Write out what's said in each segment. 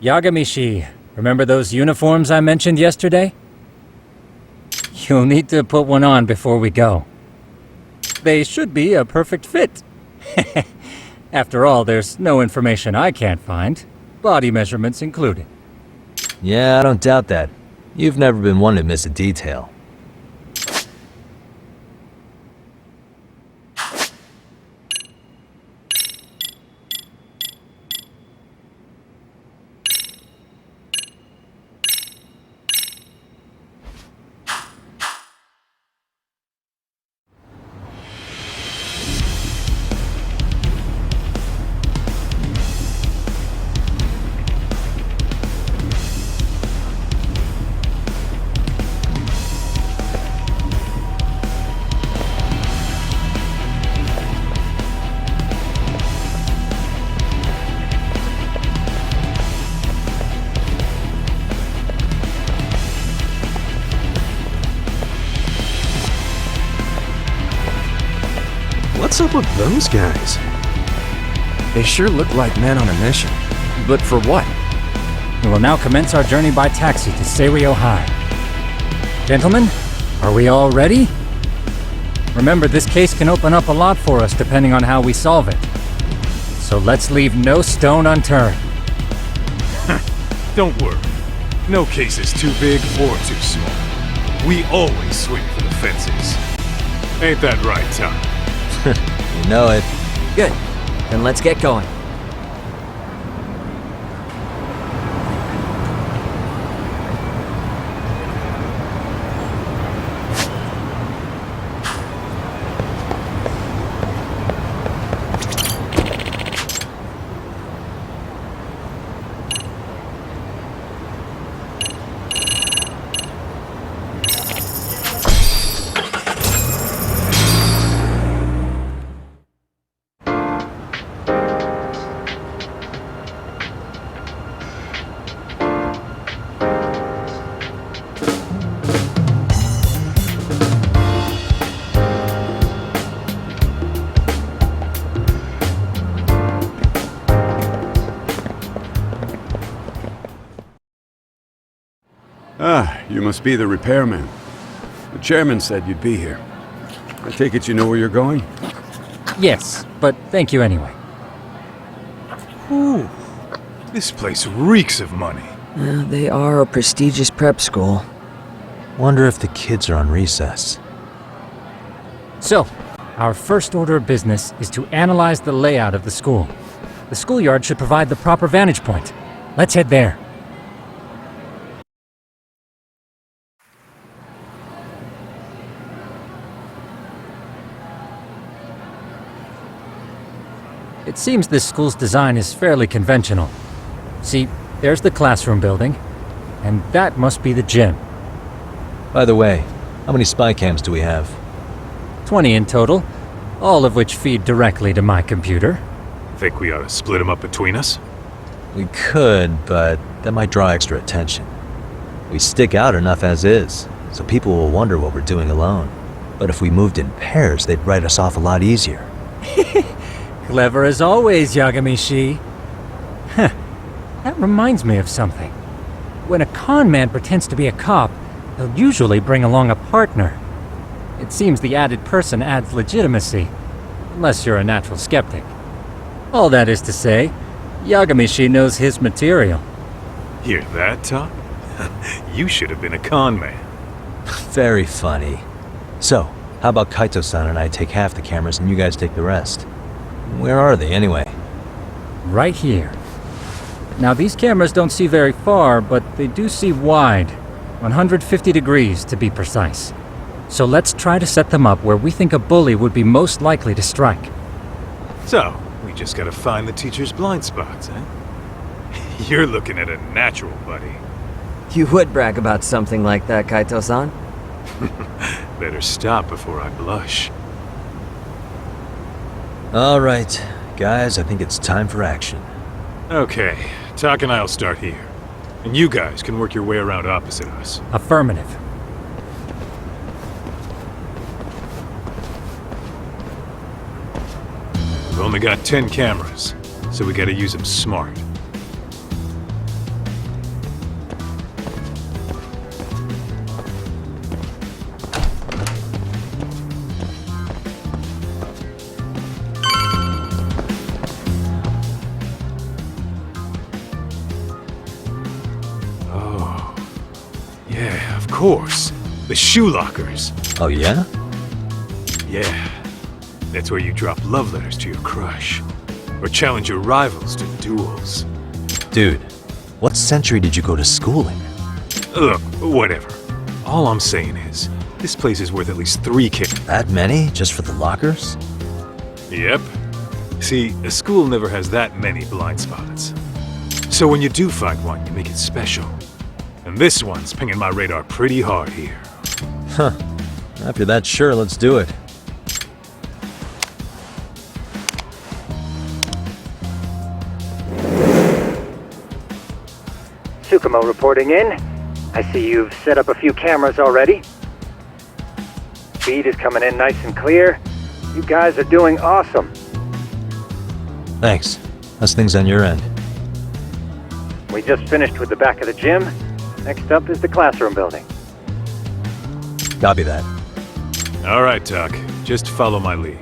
Yagamishi, remember those uniforms I mentioned yesterday? You'll need to put one on before we go. They should be a perfect fit. After all, there's no information I can't find, body measurements included. Yeah, I don't doubt that. You've never been one to miss a detail. What's up with those guys? They sure look like men on a mission. But for what? We will now commence our journey by taxi to Seiryo High. Gentlemen, are we all ready? Remember, this case can open up a lot for us depending on how we solve it. So let's leave no stone unturned. Don't worry. No case is too big or too small. We always swing for the fences. Ain't that right, Tom? You know it. Good. Then let's get going. Ah, you must be the repairman. The chairman said you'd be here. I take it you know where you're going? Yes, but thank you anyway. Ooh, this place reeks of money. They are a prestigious prep school. Wonder if the kids are on recess. So, our first order of business is to analyze the layout of the school. The schoolyard should provide the proper vantage point. Let's head there. It seems this school's design is fairly conventional. See, there's the classroom building, and that must be the gym. By the way, how many spy cams do we have? 20 in total, all of which feed directly to my computer. Think we ought to split them up between us? We could, but that might draw extra attention. We stick out enough as is, so people will wonder what we're doing alone. But if we moved in pairs, they'd write us off a lot easier. Clever as always, Yagamishi. That reminds me of something. When a con man pretends to be a cop, they'll usually bring along a partner. It seems the added person adds legitimacy, unless you're a natural skeptic. All that is to say, Yagamishi knows his material. Hear that, Tom? You should have been a con man. Very funny. So, how about Kaito-san and I take half the cameras and you guys take the rest? Where are they, anyway? Right here. Now, these cameras don't see very far, but they do see wide. 150 degrees, to be precise. So let's try to set them up where we think a bully would be most likely to strike. So, we just gotta find the teacher's blind spots, eh? You're looking at a natural, buddy. You would brag about something like that, Kaito-san. Better stop before I blush. Alright, guys, I think it's time for action. Okay, Tak and I'll start here. And you guys can work your way around opposite us. Affirmative. We've only got 10 cameras, so we gotta use them smart. course. The shoe lockers. Oh, yeah? Yeah. That's where you drop love letters to your crush. Or challenge your rivals to duels. Dude, what century did you go to school in? Look, whatever. All I'm saying is, this place is worth at least 3K. That many? Just for the lockers? Yep. See, a school never has that many blind spots. So when you do find one, you make it special. And this one's pinging my radar pretty hard here. Huh. After that, sure, let's do it. Tsukumo reporting in. I see you've set up a few cameras already. Feed is coming in nice and clear. You guys are doing awesome. Thanks. How's things on your end? We just finished with the back of the gym. Next up is the classroom building. Copy that. All right, Doc. Just follow my lead.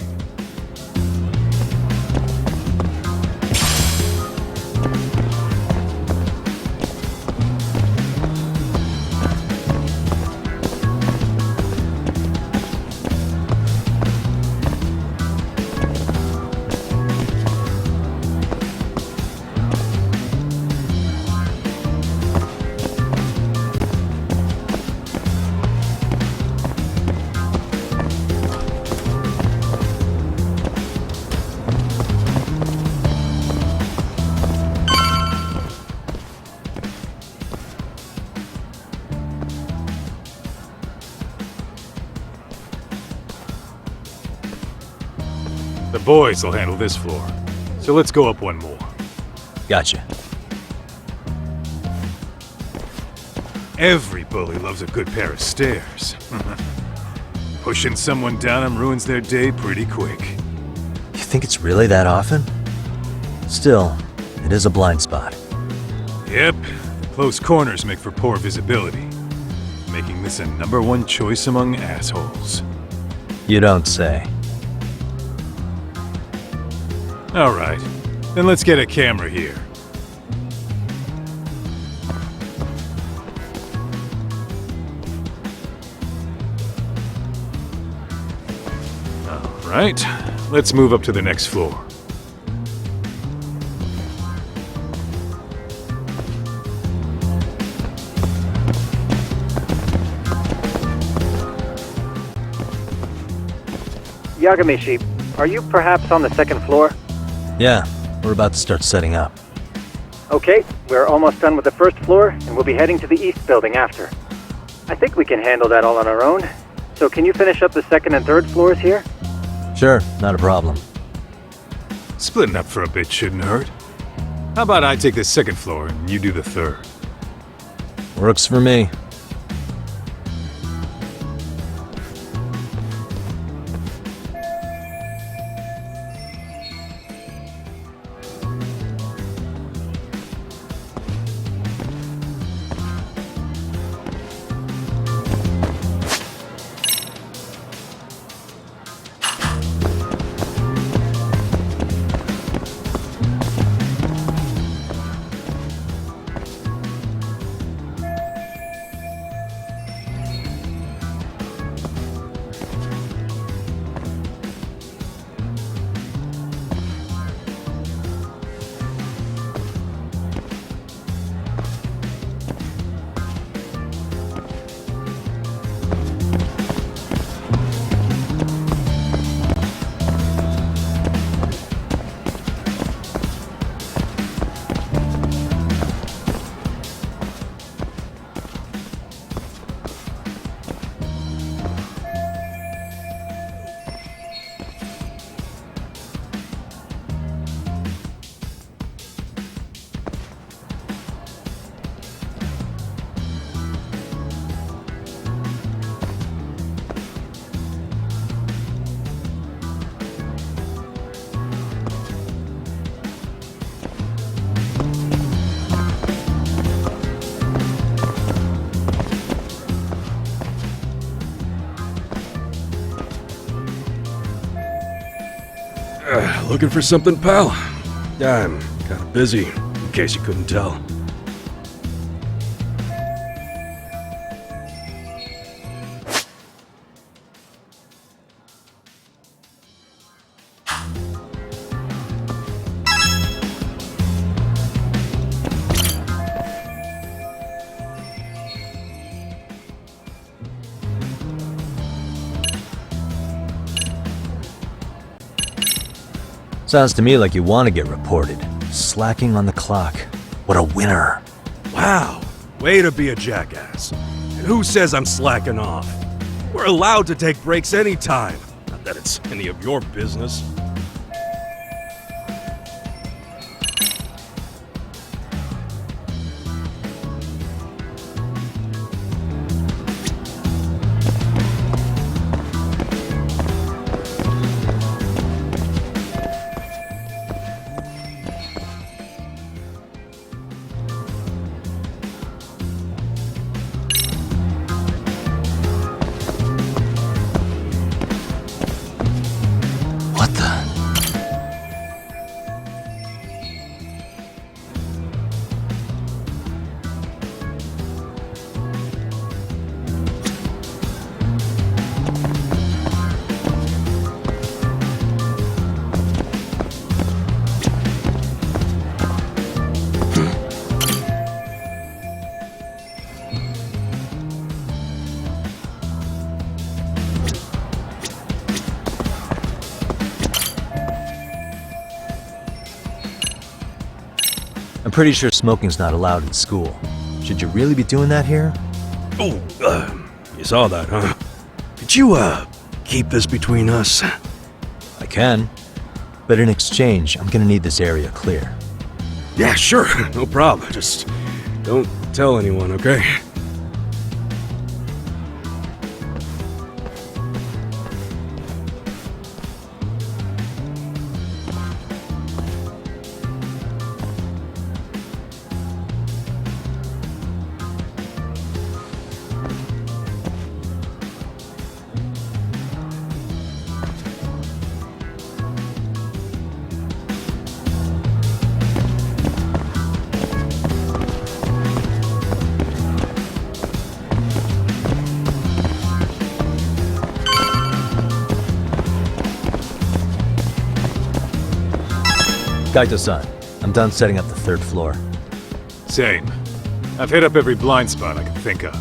The boys will handle this floor. So let's go up one more. Gotcha. Every bully loves a good pair of stairs. Pushing someone down them ruins their day pretty quick. You think it's really that often? Still, it is a blind spot. Yep, close corners make for poor visibility, making this a #1 choice among assholes. You don't say. All right, then let's get a camera here. All right, let's move up to the next floor. Yagamishi, are you perhaps on the second floor? Yeah, we're about to start setting up. Okay, we're almost done with the first floor, and we'll be heading to the east building after. I think we can handle that all on our own. So can you finish up the second and third floors here? Sure, not a problem. Splitting up for a bit shouldn't hurt. How about I take the second floor and you do the third? Works for me. Looking for something, pal? I'm kinda busy, in case you couldn't tell. Sounds to me like you want to get reported. Slacking on the clock. What a winner. Wow, way to be a jackass. And who says I'm slacking off? We're allowed to take breaks anytime. Not that it's any of your business. What the? I'm pretty sure smoking's not allowed in school. Should you really be doing that here? Oh, you saw that, huh? Could you, keep this between us? I can. But in exchange, I'm gonna need this area clear. Yeah, sure, no problem. Just don't tell anyone, okay? Kaito-san, I'm done setting up the third floor. Same. I've hit up every blind spot I can think of.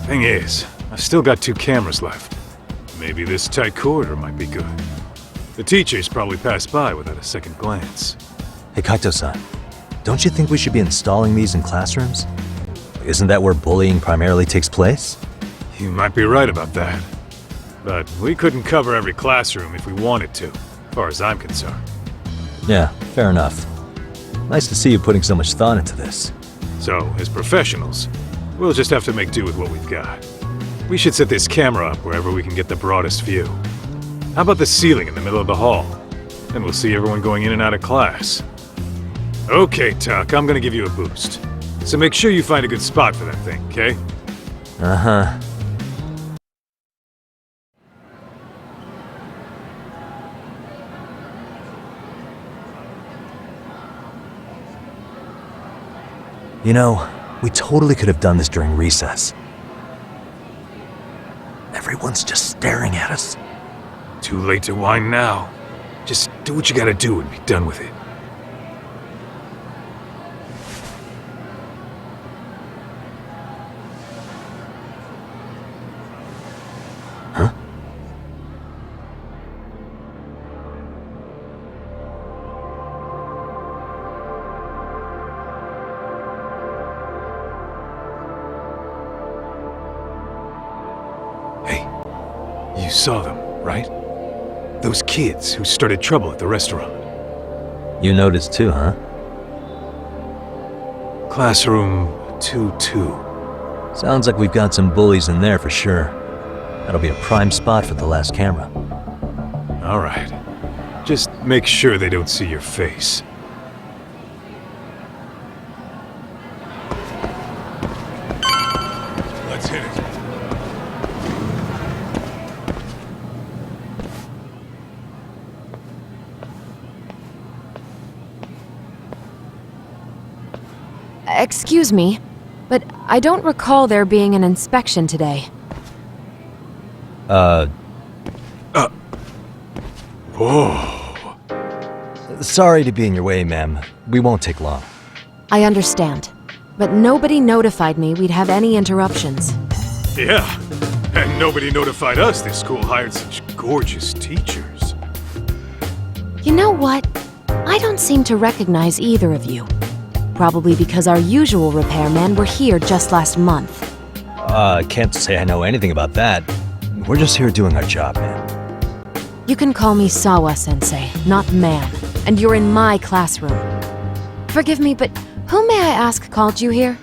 Thing is, I've still got 2 cameras left. Maybe this tight corridor might be good. The teachers probably passed by without a second glance. Hey Kaito-san, don't you think we should be installing these in classrooms? Isn't that where bullying primarily takes place? You might be right about that. But we couldn't cover every classroom if we wanted to, as far as I'm concerned. Yeah, fair enough. Nice to see you putting so much thought into this. So, as professionals, we'll just have to make do with what we've got. We should set this camera up wherever we can get the broadest view. How about the ceiling in the middle of the hall? Then we'll see everyone going in and out of class. Okay, Tuck, I'm gonna give you a boost. So make sure you find a good spot for that thing, okay? Uh-huh. You know, we totally could have done this during recess. Everyone's just staring at us. Too late to whine now. Just do what you gotta do and be done with it. Huh? You saw them, right? Those kids who started trouble at the restaurant. You noticed too, huh? Classroom 2-2. Sounds like we've got some bullies in there for sure. That'll be a prime spot for the last camera. All right. Just make sure they don't see your face. Let's hit it. Excuse me, but I don't recall there being an inspection today. Whoa. Sorry to be in your way, ma'am. We won't take long. I understand, but nobody notified me we'd have any interruptions. Yeah, and nobody notified us this school hired such gorgeous teachers. You know what? I don't seem to recognize either of you. Probably because our usual repairmen were here just last month. I can't say I know anything about that. We're just here doing our job, man. You can call me Sawa-sensei, not ma'am, and you're in my classroom. Forgive me, but who may I ask called you here?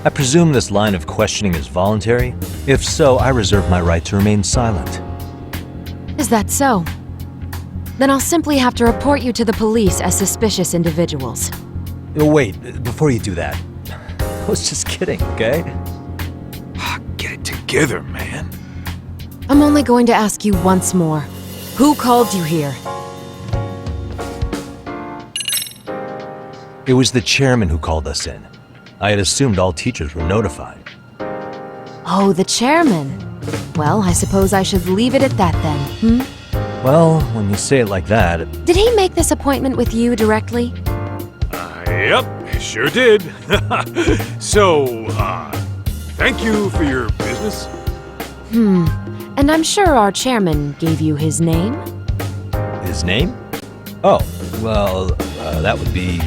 I presume this line of questioning is voluntary? If so, I reserve my right to remain silent. Is that so? Then I'll simply have to report you to the police as suspicious individuals. Wait, before you do that, I was just kidding, okay? Get it together, man. I'm only going to ask you once more. Who called you here? It was the chairman who called us in. I had assumed all teachers were notified. Oh, the chairman. Well, I suppose I should leave it at that then, Well, when you say it like that, Did he make this appointment with you directly? Yep, sure did. So, thank you for your business. And I'm sure our chairman gave you his name? his name? Oh, well, that would be...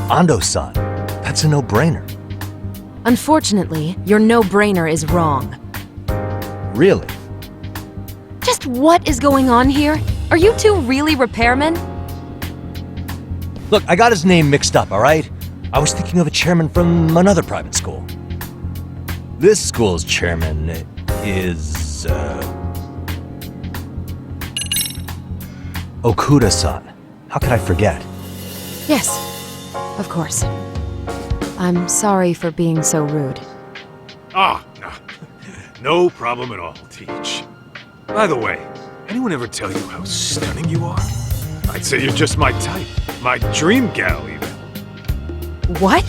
Ando-san. That's a no-brainer. Unfortunately, your no-brainer is wrong. Really? Just what is going on here? Are you two really repairmen? Look, I got his name mixed up, all right? I was thinking of a chairman from another private school. This school's chairman is, Okuda-san. How could I forget? Yes, of course. I'm sorry for being so rude. No. No problem at all, Teach. By the way, anyone ever tell you how stunning you are? I'd say you're just my type. My dream gal, even. What?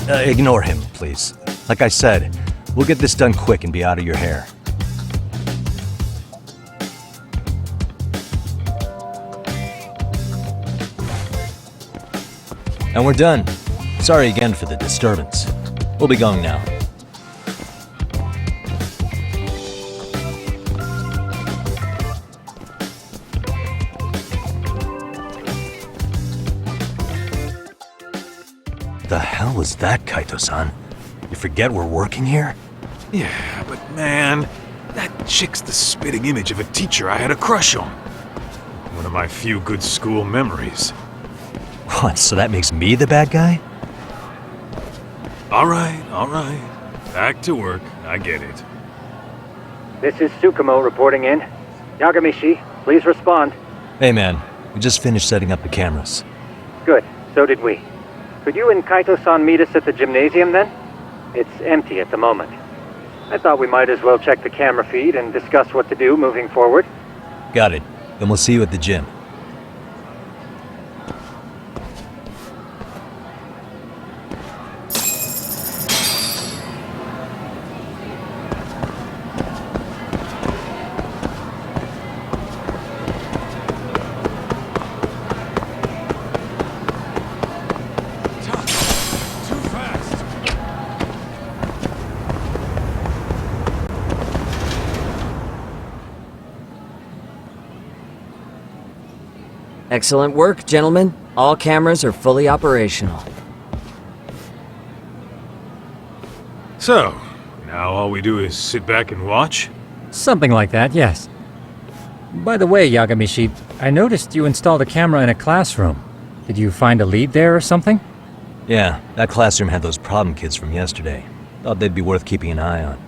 Ignore him, please. Like I said, we'll get this done quick and be out of your hair. And we're done. Sorry again for the disturbance. We'll be going now. The hell was that, Kaito-san? You forget we're working here? Yeah, but man, that chick's the spitting image of a teacher I had a crush on. One of my few good school memories. What, so that makes me the bad guy? All right. Back to work. I get it. This is Tsukumo reporting in. Yagamishi, please respond. Hey man, we just finished setting up the cameras. Good, so did we. Could you and Kaito-san meet us at the gymnasium then? It's empty at the moment. I thought we might as well check the camera feed and discuss what to do moving forward. Got it. Then we'll see you at the gym. Excellent work, gentlemen. All cameras are fully operational. So, now all we do is sit back and watch? Something like that, yes. By the way, Yagamishi, I noticed you installed a camera in a classroom. Did you find a lead there or something? Yeah, that classroom had those problem kids from yesterday. Thought they'd be worth keeping an eye on.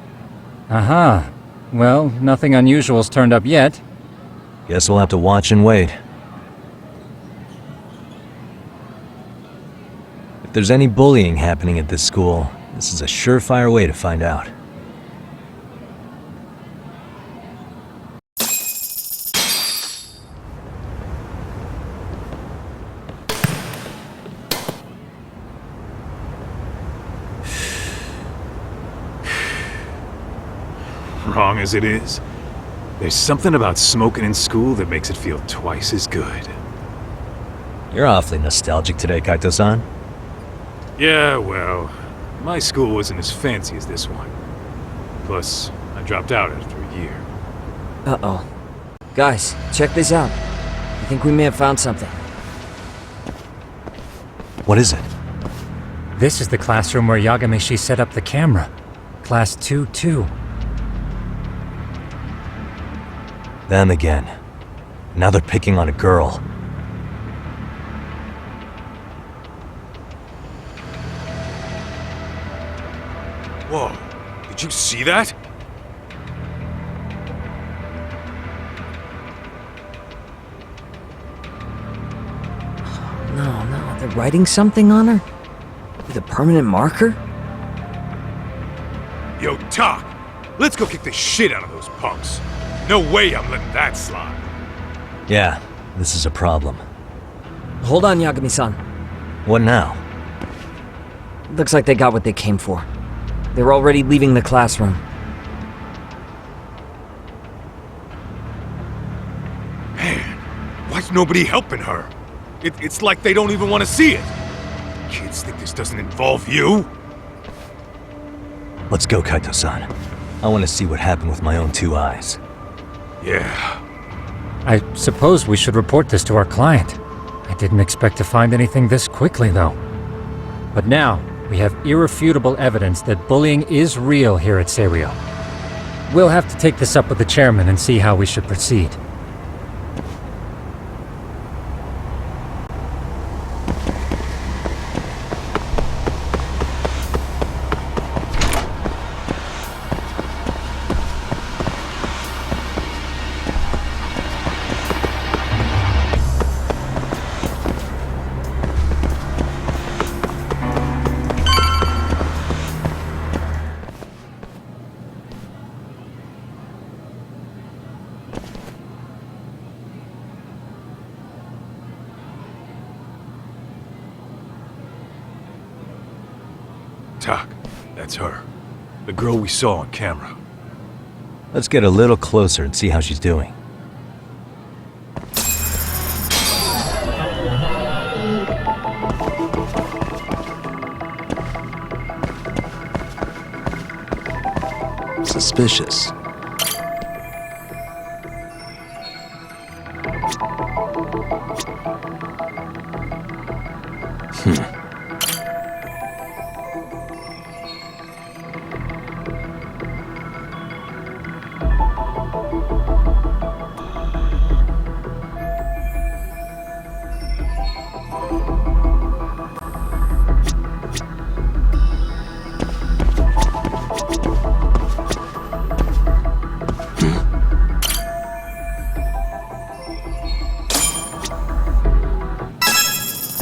Aha. Well, nothing unusual's turned up yet. Guess we'll have to watch and wait. If there's any bullying happening at this school, this is a surefire way to find out. wrong as it is, there's something about smoking in school that makes it feel twice as good. You're awfully nostalgic today, Kaito-san. Yeah, well, my school wasn't as fancy as this one. Plus, I dropped out after a year. Uh-oh. Guys, check this out. I think we may have found something. What is it? This is the classroom where Yagamishi set up the camera. Class 2-2. Them again. Now they're picking on a girl. Whoa, did you see that? No, they're writing something on her? With a permanent marker? Yo, Talk! Let's go kick the shit out of those punks. No way I'm letting that slide. Yeah, this is a problem. Hold on, Yagami-san. What now? Looks like they got what they came for. They're already leaving the classroom. Man, why's nobody helping her? It's like they don't even want to see it. Kids think this doesn't involve you? Let's go, Kaito-san. I want to see what happened with my own 2 eyes. Yeah. I suppose we should report this to our client. I didn't expect to find anything this quickly, though. But now, we have irrefutable evidence that bullying is real here at Serio. We'll have to take this up with the chairman and see how we should proceed. Talk, that's her. The girl we saw on camera. Let's get a little closer and see how she's doing. Suspicious.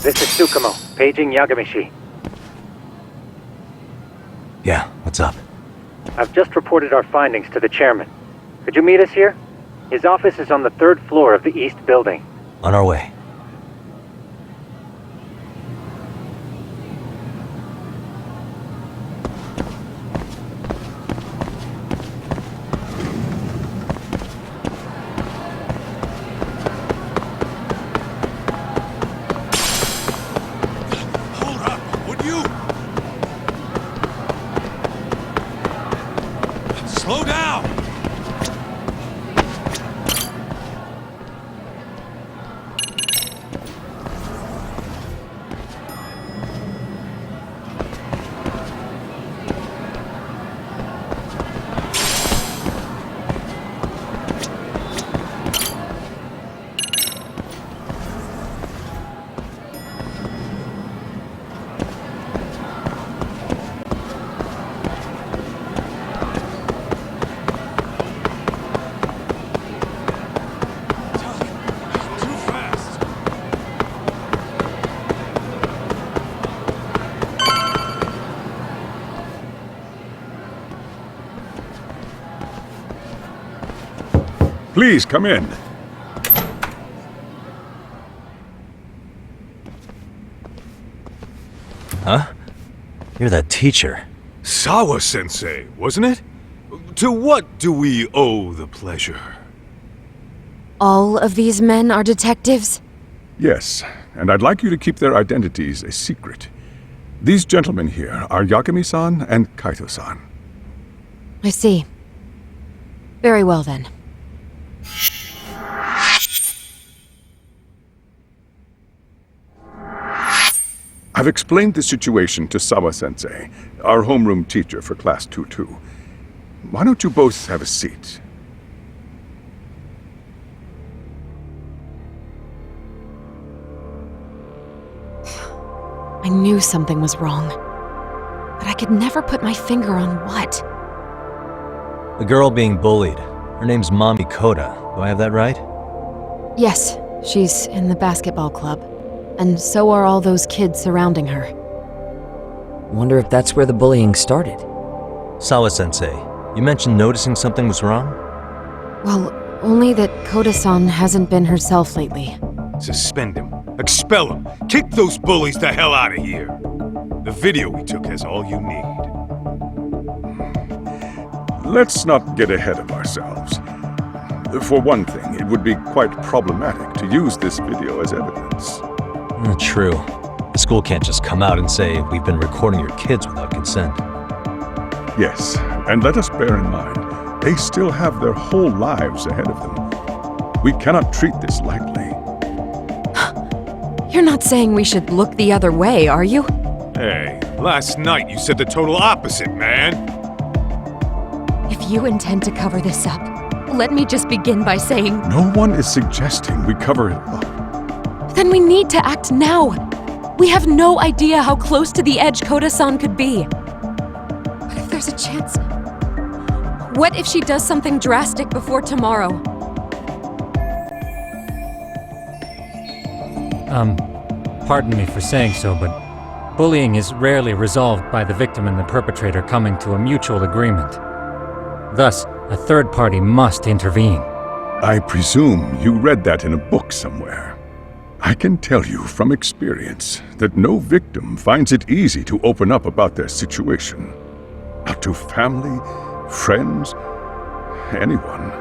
This is Tsukumo, paging Yagamishi. Yeah, what's up? I've just reported our findings to the chairman. Could you meet us here? His office is on the 3rd floor of the east building. On our way. Hold up, would you? Slow down! Too fast! Please, come in. Huh? You're that teacher. Sawa-sensei, wasn't it? To what do we owe the pleasure? All of these men are detectives? Yes, and I'd like you to keep their identities a secret. These gentlemen here are Yagami-san and Kaito-san. I see. Very well then. I've explained the situation to Sawa-sensei, our homeroom teacher for Class 2-2. Why don't you both have a seat? I knew something was wrong. But I could never put my finger on what. The girl being bullied. Her name's Mami Koda. Do I have that right? Yes, she's in the basketball club. And so are all those kids surrounding her. Wonder if that's where the bullying started. Sawa-sensei, you mentioned noticing something was wrong? Well, only that Koda-san hasn't been herself lately. Suspend him. Expel him. Kick those bullies the hell out of here. The video we took has all you need. Let's not get ahead of ourselves. For one thing, it would be quite problematic to use this video as evidence. True. The school can't just come out and say, we've been recording your kids without consent. Yes, and let us bear in mind, they still have their whole lives ahead of them. We cannot treat this lightly. You're not saying we should look the other way, are you? Hey, last night you said the total opposite, man. If you intend to cover this up, let me just begin by saying... No one is suggesting we cover it up. Then we need to act now. We have no idea how close to the edge Koda-san could be. What if there's a chance? What if she does something drastic before tomorrow? Pardon me for saying so, but bullying is rarely resolved by the victim and the perpetrator coming to a mutual agreement. Thus, a third party must intervene. I presume you read that in a book somewhere. I can tell you from experience that no victim finds it easy to open up about their situation. Not to family, friends, anyone.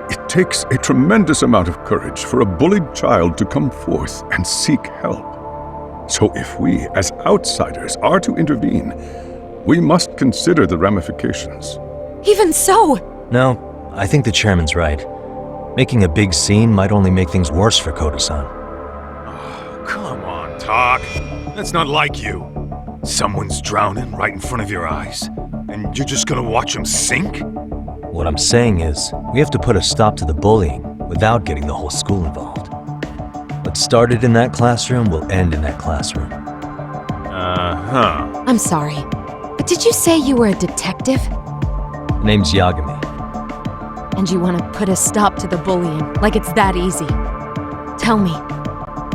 It takes a tremendous amount of courage for a bullied child to come forth and seek help. So if we, as outsiders, are to intervene, we must consider the ramifications. Even so! No, I think the chairman's right. Making a big scene might only make things worse for Koda-san. Come on, Talk. That's not like you. Someone's drowning right in front of your eyes, and you're just gonna watch them sink? What I'm saying is, we have to put a stop to the bullying without getting the whole school involved. What started in that classroom will end in that classroom. Uh-huh. I'm sorry, but did you say you were a detective? The name's Yagami. And you want to put a stop to the bullying, like it's that easy. Tell me,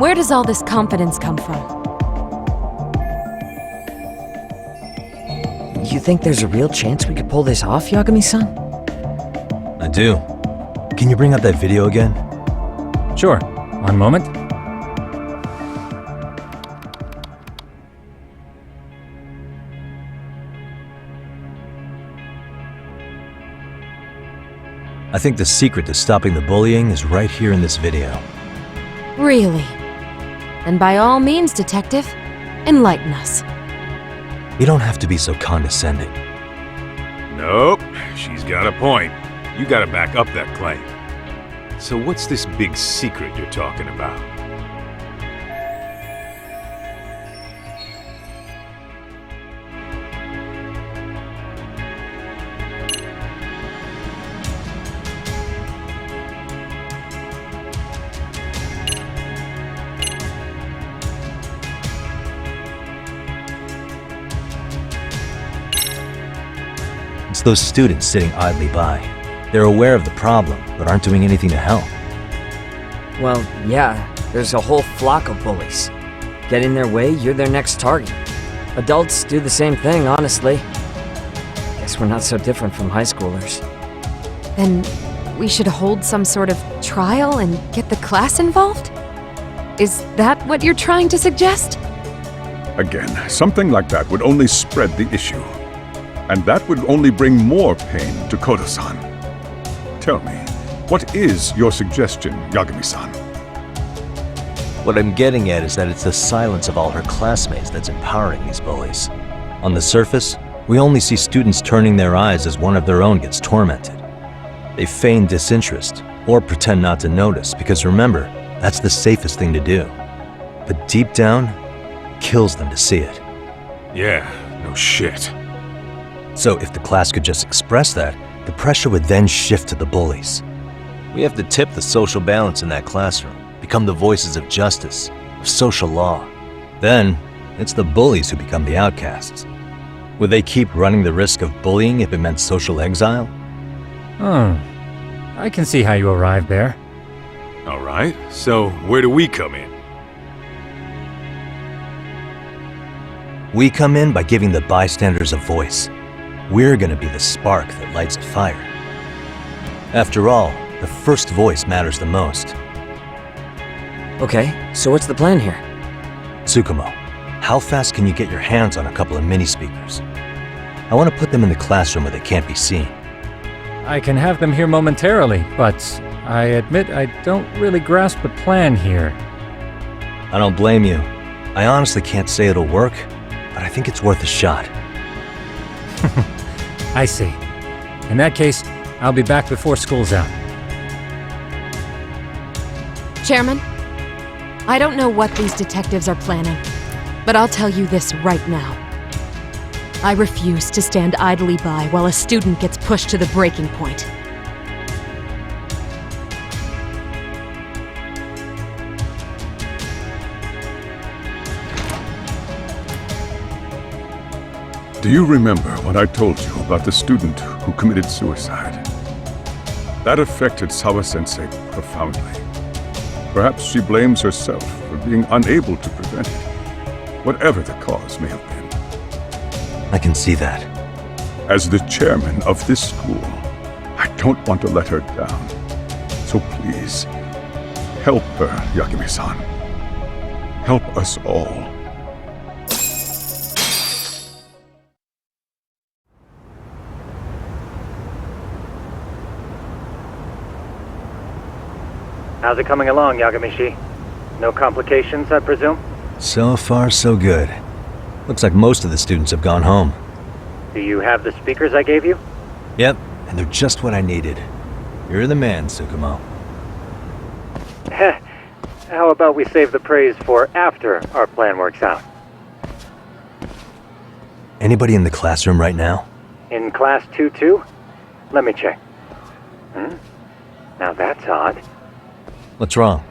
where does all this confidence come from? You think there's a real chance we could pull this off, Yagami-san? I do. Can you bring up that video again? Sure. One moment. I think the secret to stopping the bullying is right here in this video. Really? And by all means, detective, enlighten us. You don't have to be so condescending. Nope, she's got a point. You gotta back up that claim. So what's this big secret you're talking about? It's those students sitting idly by. They're aware of the problem, but aren't doing anything to help. Well, yeah, there's a whole flock of bullies. Get in their way, you're their next target. Adults do the same thing, honestly. Guess we're not so different from high schoolers. Then we should hold some sort of trial and get the class involved? Is that what you're trying to suggest? Again, something like that would only spread the issue. And that would only bring more pain to Kodo-san. Tell me, what is your suggestion, Yagami-san? What I'm getting at is that it's the silence of all her classmates that's empowering these bullies. On the surface, we only see students turning their eyes as one of their own gets tormented. They feign disinterest or pretend not to notice because remember, that's the safest thing to do. But deep down, it kills them to see it. Yeah, no shit. So if the class could just express that, the pressure would then shift to the bullies. We have to tip the social balance in that classroom, become the voices of justice, of social law. Then, it's the bullies who become the outcasts. Would they keep running the risk of bullying if it meant social exile? I can see how you arrived there. Alright, so where do we come in? We come in by giving the bystanders a voice. We're gonna be the spark that lights a fire. After all, the first voice matters the most. Okay, so what's the plan here? Tsukumo, how fast can you get your hands on a couple of mini speakers? I want to put them in the classroom where they can't be seen. I can have them here momentarily, but I admit I don't really grasp the plan here. I don't blame you. I honestly can't say it'll work, but I think it's worth a shot. I see. In that case, I'll be back before school's out. Chairman, I don't know what these detectives are planning, but I'll tell you this right now. I refuse to stand idly by while a student gets pushed to the breaking point. Do you remember what I told you about the student who committed suicide? That affected Sawa-sensei profoundly. Perhaps she blames herself for being unable to prevent it, whatever the cause may have been. I can see that. As the chairman of this school, I don't want to let her down. So please, help her, Yagami-san. Help us all. How's it coming along, Yagami-shi? No complications, I presume? So far, so good. Looks like most of the students have gone home. Do you have the speakers I gave you? Yep, and they're just what I needed. You're the man, Tsukumo. Heh. How about we save the praise for after our plan works out? Anybody in the classroom right now? In class 2-2? Let me check. Now that's odd. What's wrong?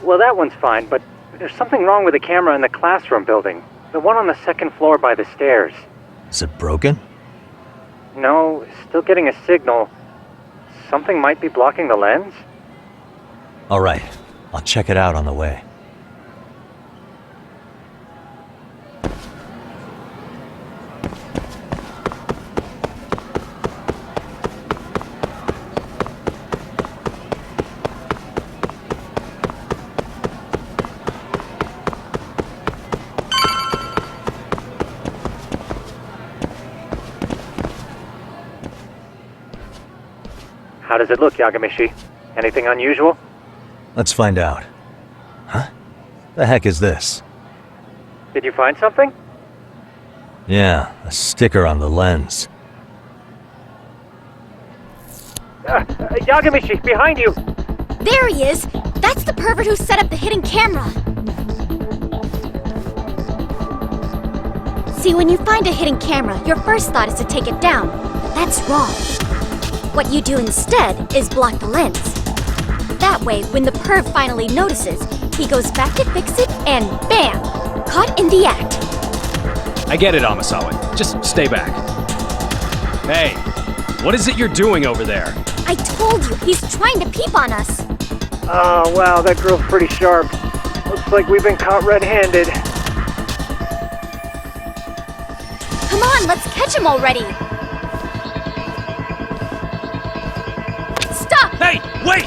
Well, that one's fine, but there's something wrong with the camera in the classroom building. The one on the second floor by the stairs. Is it broken? No, still getting a signal. Something might be blocking the lens? All right, I'll check it out on the way. How does it look, Yagami-shi? Anything unusual? Let's find out. Huh? The heck is this? Did you find something? Yeah, a sticker on the lens. Yagami-shi, behind you! There he is! That's the pervert who set up the hidden camera! See, when you find a hidden camera, your first thought is to take it down. But that's wrong. What you do instead is block the lens. That way, when the perv finally notices, he goes back to fix it and bam! Caught in the act. I get it, Amasawa. Just stay back. Hey, what is it you're doing over there? I told you, he's trying to peep on us. Oh, wow, that girl's pretty sharp. Looks like we've been caught red-handed. Come on, let's catch him already. Stop! Hey, wait!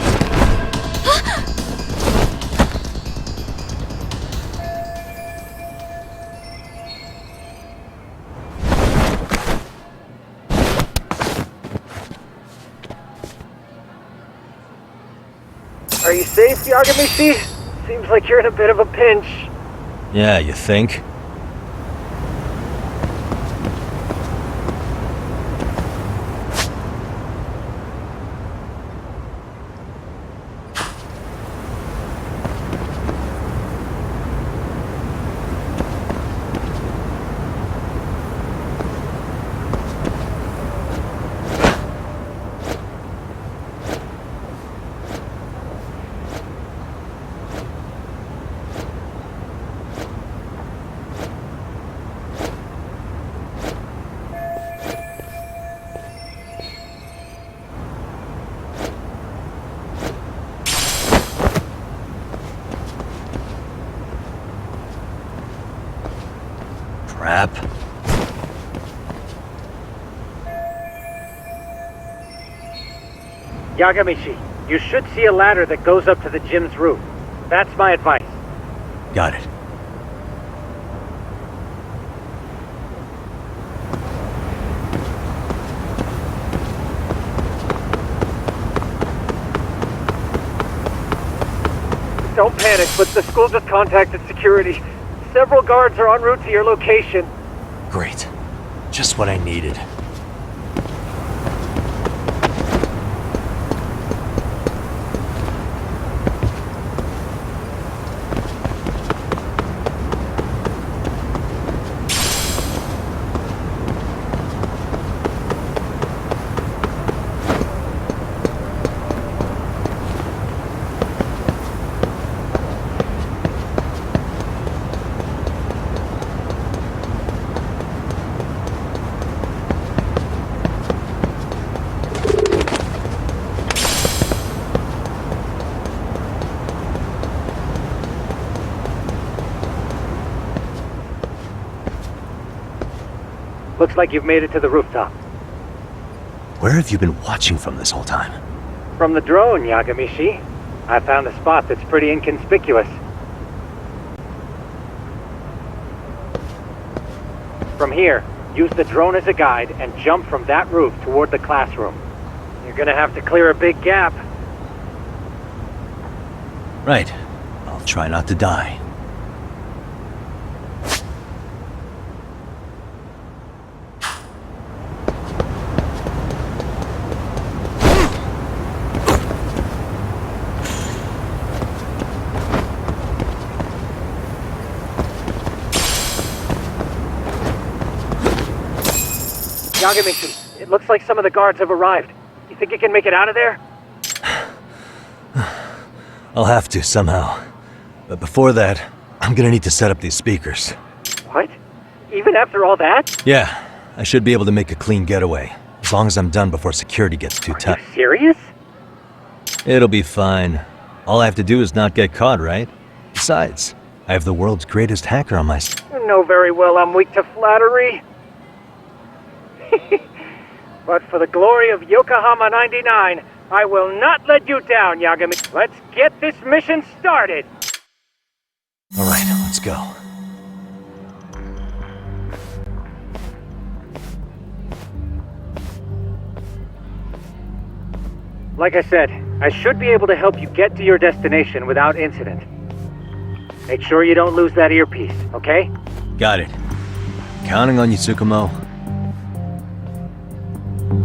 safe, Yagamishi? Seems like you're in a bit of a pinch. Yeah, you think? Crap. Yagamishi, you should see a ladder that goes up to the gym's roof. That's my advice. Got it. Don't panic, but the school just contacted security. Several guards are en route to your location. Great. Just what I needed. Looks like you've made it to the rooftop. Where have you been watching from this whole time? From the drone, Yagamishi. I found a spot that's pretty inconspicuous. From here, use the drone as a guide and jump from that roof toward the classroom. You're gonna have to clear a big gap. Right. I'll try not to die. Yagamishi, it looks like some of the guards have arrived. You think you can make it out of there? I'll have to, somehow. But before that, I'm gonna need to set up these speakers. What? Even after all that? Yeah, I should be able to make a clean getaway. As long as I'm done before security gets too tight. Are you serious? It'll be fine. All I have to do is not get caught, right? Besides, I have the world's greatest hacker on my side. You know very well I'm weak to flattery. But for the glory of Yokohama 99, I will not let you down, Yagami. Let's get this mission started! Alright, let's go. Like I said, I should be able to help you get to your destination without incident. Make sure you don't lose that earpiece, okay? Got it. Counting on you, Tsukumo.